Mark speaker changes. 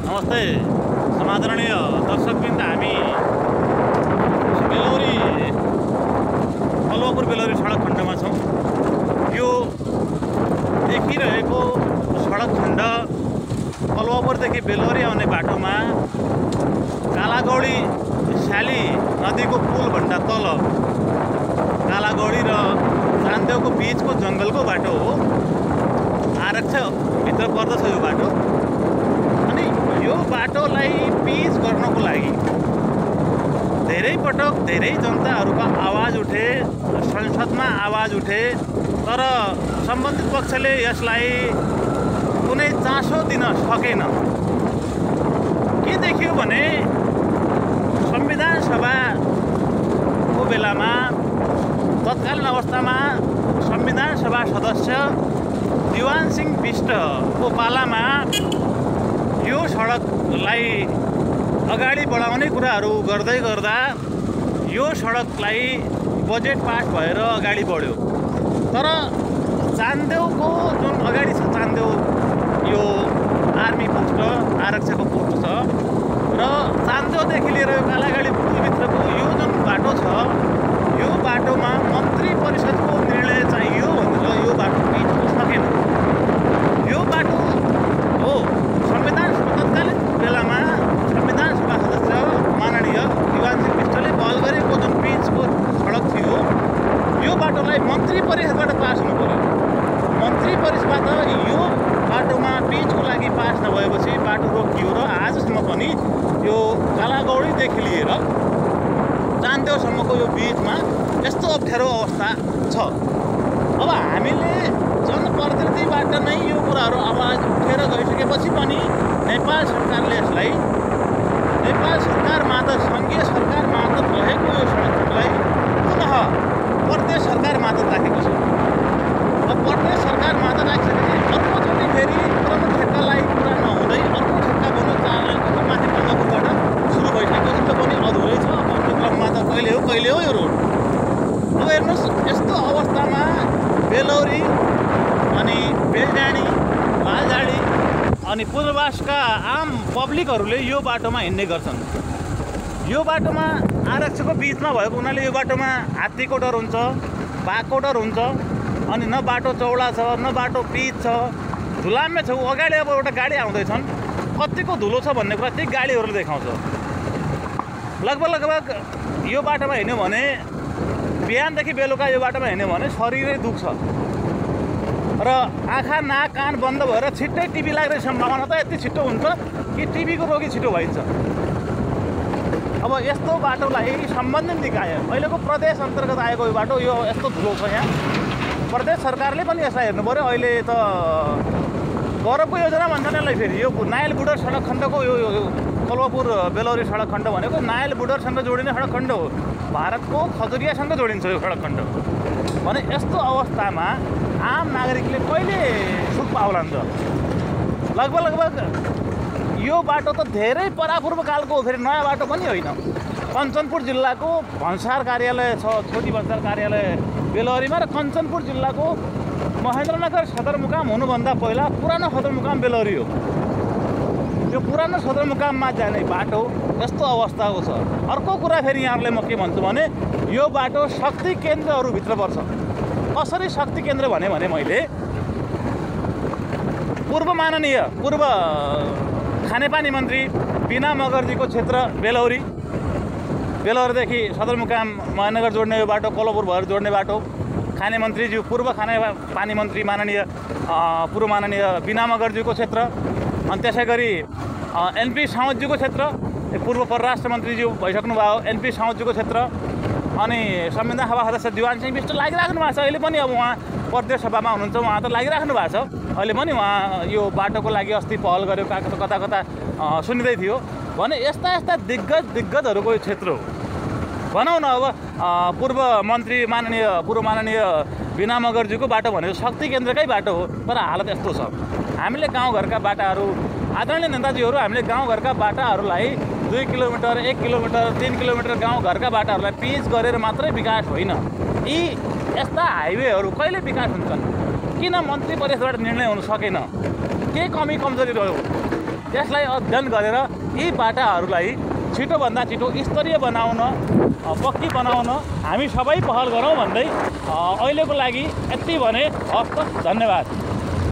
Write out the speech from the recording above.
Speaker 1: नमस्ते समादरणीय दर्शकवृन्द, हामी बेलौरी कलवापुर बेलौरी सडक खण्डमा छौँ। यो देखिरहेको सडक खण्ड कलवापुरदेखि बेलौरी आउने बाटोमा कालागौडी स्याली नदीको पुलभन्दा तल कालागौडी र चान्देउको बीचको जङ्गलको बाटो हो। आरक्षभित्र पर्दछ यो बाटो। अनि यो बाटोलाई पिच गर्नको लागि धेरै पटक धेरै जनताहरूका आवाज उठे, संसदमा आवाज उठे, तर सम्बन्धित पक्षले यसलाई कुनै चासो दिन सकेन। के देखियो भने संविधान सभाको बेलामा तत्कालीन अवस्थामा संविधान सभा सदस्य दिवान सिंह बिष्टको पालामा यो सडकलाई अगाडि बढाउने कुराहरू गर्दै गर्दा यो सडकलाई बजेट पास भएर अगाडि बढ्यो। तर चान्देउको जुन अगाडि छ, चान्देउ यो आर्मी पोस्ट आरक्षको पोस्ट छ र चान्देउदेखि लिएर यो कालागढी पुलभित्रको यो जुन बाटो छ, यो बाटोमा मन्त्री परिषदको निर्णय चाहियो भनेर यो बाटो पिच सकेन। यो बाटो हो संविधान तत्कालीन बेलामा संविधान सभा सदस्य माननीय दिवान सिंह बिष्टले पहल गरेको जुन पिचको सडक थियो, यो बाटोलाई मन्त्री परिषदबाट पास हुनु पर्यो। मन्त्री परिषदबाट यो बाटोमा पिचको लागि पास नभएपछि बाटो रोकियो र आजसम्म पनि यो कालागौडीदेखि लिएर चान्देउसम्मको यो बिचमा यस्तो अप्ठ्यारो अवस्था छ। अब हामीले जनप्रतिनिधिबाट नै यो कुराहरू आवाज उठेर गइसकेपछि पनि नेपाल सरकारले यसलाई नेपाल सरकार मातहत सङ्घीय सरकार मातहत रहेको यो सडकलाई पुनः प्रदेश सरकार मातहत राखेको छ। अब प्रदेश सरकार मातहत राखिसकेपछि अर्कोचोटि फेरि पुरानो ठेक्कालाई पुरा नहुँदै अर्को ठेक्का बन्नु चालको माथि कलवापुरबाट सुरु भइसकेको छ। त्यो पनि अधुरै छ। अब त्यो क्रममा त कहिले हो यो रोड। अब हेर्नुहोस्, यस्तो अवस्थामा बेलौरी अनि बेलडाँडी लालझाडी अनि पूर्वासका आम पब्लिकहरूले यो बाटोमा हिँड्ने गर्छन्। यो बाटोमा आरक्षको बिचमा भएको हुनाले यो बाटोमा हात्तीको डर हुन्छ, बाघको डर हुन्छ। अनि न बाटो चौडा छ, न बाटो पिच छ, धुलामे छौ। अगाडि अब एउटा गाडी आउँदैछन्, कतिको धुलो छ भन्ने कुरा त्यही गाडीहरूले देखाउँछ। लगभग यो बाटोमा हिँड्यो भने बिहानदेखि बेलुका यो बाटोमा हिँड्यो भने शरीरै दुख्छ र आँखा नाक कान बन्द भएर छिट्टै टिभी लाग्ने सम्भावना त यति छिट्टो हुन्छ कि टिभीको रोगी छिटो भइन्छ। अब यस्तो बाटोलाई सम्बन्धित निकाय, अहिलेको प्रदेश अन्तर्गत आएको यो बाटो, यो यस्तो धुलो छ यहाँ। प्रदेश सरकारले पनि यसलाई हेर्नु पऱ्यो। अहिले त गौरवको योजना भन्छ यसलाई। फेरि यो नायल बुडर सडक खण्डको यो कलवापुर बेलौरी सडक खण्ड भनेको नायल बुडरसँग जोडिने सडक खण्ड हो। भारतको खजुरियासँग जोडिन्छ यो सडक खण्ड भने यस्तो अवस्थामा आम नागरिकले कहिले सुख पाउलान् त? लगभग यो बाटो त धेरै परापूर्वकालको हो। फेरि नयाँ बाटो पनि होइन। कञ्चनपुर जिल्लाको भन्सार कार्यालय छ, छोटी भन्सार कार्यालय बेलौरीमा, र कञ्चनपुर जिल्लाको महेन्द्रनगर सदरमुकाम हुनुभन्दा पहिला पुरानो सदरमुकाम बेलौरी हो। यो पुरानो सदरमुकाममा जाने बाटो यस्तो अवस्थाको छ। अर्को कुरा फेरि यहाँहरूले म के भन्छु भने यो बाटो शक्ति केन्द्रहरूभित्र पर्छ। कसरी शक्ति केन्द्र भने मैले पूर्व खानेपानी मन्त्री बिना मगर्जीको क्षेत्र बेलौरीदेखि सदरमुकाम महेन्द्रनगर जोड्ने यो बाटो, कलवापुर भएर जोड्ने बाटो, खाने मन्त्रीज्यू पूर्व खानेपानी मन्त्री पूर्व माननीय बिना मगर्जीको क्षेत्र, अनि त्यसै गरी एनपी साउदज्यूको क्षेत्र, पूर्व परराष्ट्र मन्त्रीज्यू भइसक्नुभयो एनपी साउदज्यूको क्षेत्र, अनि संविधान सभा सदस्य दिवान सिंह बिष्ट लागिराख्नु भएको छ। अहिले पनि अब उहाँ प्रदेश सभामा हुनुहुन्छ, उहाँ त लागिराख्नु भएको छ। अहिले पनि उहाँ यो बाटोको लागि अस्ति पहल गर्यो, कता सुनिँदै थियो भने यस्ता दिग्गजहरूको यो क्षेत्र हो। भनौँ न अब पूर्व माननीय बिना मगर्जीको बाटो भनेको शक्ति केन्द्रकै बाटो हो। तर हालत यस्तो छ। हामीले गाउँघरका बाटाहरू, आदरणीय नेताजीहरू, हामीले गाउँघरका बाटाहरूलाई 2 किलोमिटर 1 किलोमिटर 3 किलोमिटर गाउँघरका बाटाहरूलाई पिच गरेर मात्रै विकास होइन। यी यस्ता हाइवेहरू कहिले विकास हुन्छन्? किन मन्त्री परिषदबाट निर्णय हुन सकेन? के कमी कमजोरी रह्यो? त्यसलाई अध्ययन गरेर यी बाटाहरूलाई छिटोभन्दा छिटो स्तरीय बनाउन, पक्की बनाउन हामी सबै पहल गरौँ भन्दै अहिलेको लागि यति भने हस् त, धन्यवाद।